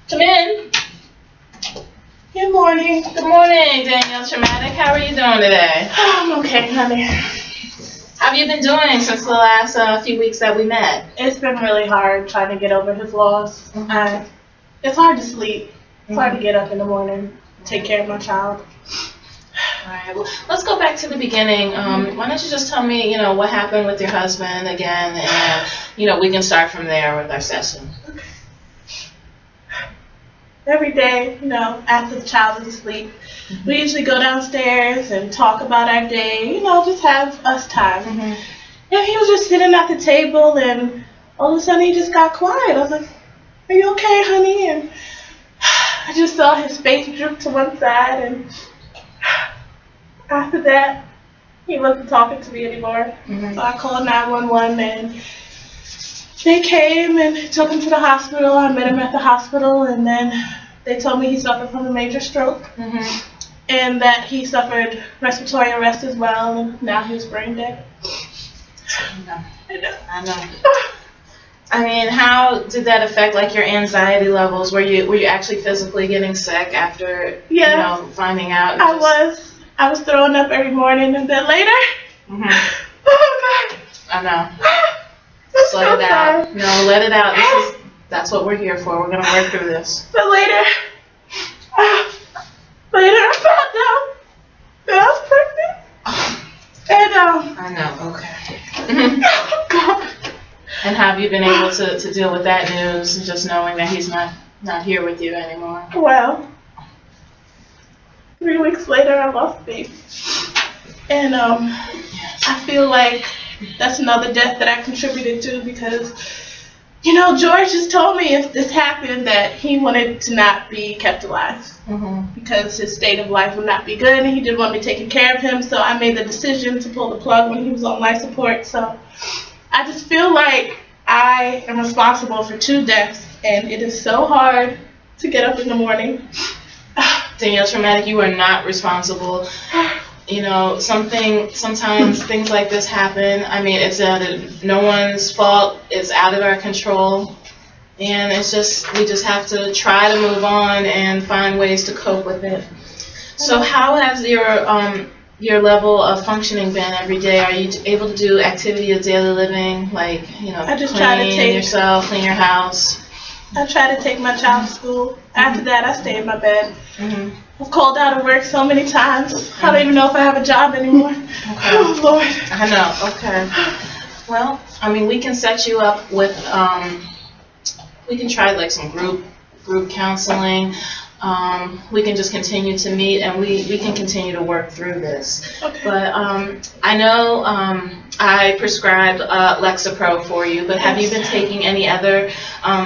Come in. Good morning. Good morning, Danielle Traumatic. How are you doing today? I'm okay, honey. How have you been doing since the last few weeks that we met? It's been really hard trying to get over his loss. It's hard to sleep. It's hard to get up in the morning, take care of my child. All right. Well, let's go back to the beginning. Why don't you just tell me, what happened with your husband again, and we can start from there with our session. Okay. Every day, after the child is asleep, we usually go downstairs and talk about our day, just have us time. And he was just sitting at the table, and all of a sudden he just got quiet. I was like, "Are you okay, honey?" And I just saw his face droop to one side, and after that, he wasn't talking to me anymore. So I called 911, and they came and took him to the hospital. I met him at the hospital, and then they told me he suffered from a major stroke, and that he suffered respiratory arrest as well, and now he was brain dead. I know. I mean, how did that affect your anxiety levels? Were you actually physically getting sick after finding out? I was throwing up every morning, and then later, oh God, I know. Just let it out. No, let it out. That's what we're here for. We're gonna work through this. But later I found out that I was pregnant, and I know. Okay. God. And have you been able to deal with that news, just knowing that he's not here with you anymore? Well, 3 weeks later, I lost baby, and I feel like that's another death that I contributed to, because George just told me if this happened that he wanted to not be kept alive because his state of life would not be good, and he didn't want me taking care of him. So I made the decision to pull the plug when he was on life support. So I just feel like I am responsible for 2 deaths, and it is so hard to get up in the morning. Danielle Traumatic, you are not responsible. Sometimes things like this happen. I mean, it's no one's fault. It's out of our control. And we just have to try to move on and find ways to cope with it. So how has your level of functioning been every day? Are you able to do activity of daily living, like, I just try to clean yourself, clean your house? I try to take my child to school. After that, I stay in my bed. I've called out of work so many times. I don't even know if I have a job anymore. Okay. Oh, Lord. I know. Okay. Well, I mean, we can set you up with, we can try some group counseling. We can just continue to meet, and we can continue to work through this. Okay. But I know I prescribed Lexapro for you, but have you been taking any other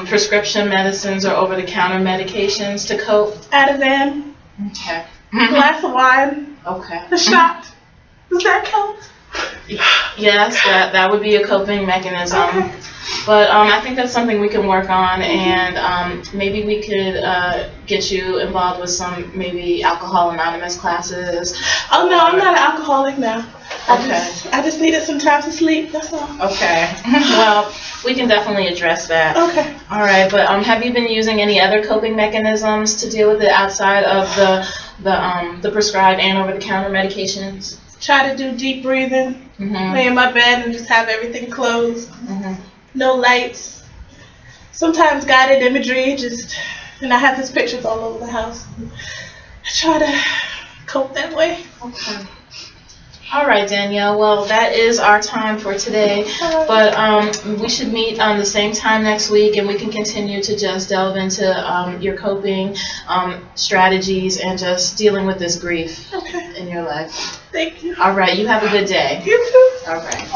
prescription medicines or over-the-counter medications to cope? Ativan. Okay. A glass of wine. Okay. A shot. Does that count? Yes, that would be a coping mechanism. Okay. But I think that's something we can work on, and maybe we could get you involved with some maybe Alcohol Anonymous classes. Oh no, I'm not an alcoholic now. Okay. I just needed some time to sleep. That's all. Okay. Well, we can definitely address that. Okay. All right. But have you been using any other coping mechanisms to deal with it outside of the prescribed and over-the-counter medications? Try to do deep breathing. Lay in my bed and just have everything closed. No lights. Sometimes guided imagery, and I have his pictures all over the house. I try to cope that way. Okay. All right, Danielle. Well, that is our time for today. But we should meet on the same time next week, and we can continue to just delve into your coping strategies and just dealing with this grief in your life. Thank you. All right. You have a good day. You too. All right.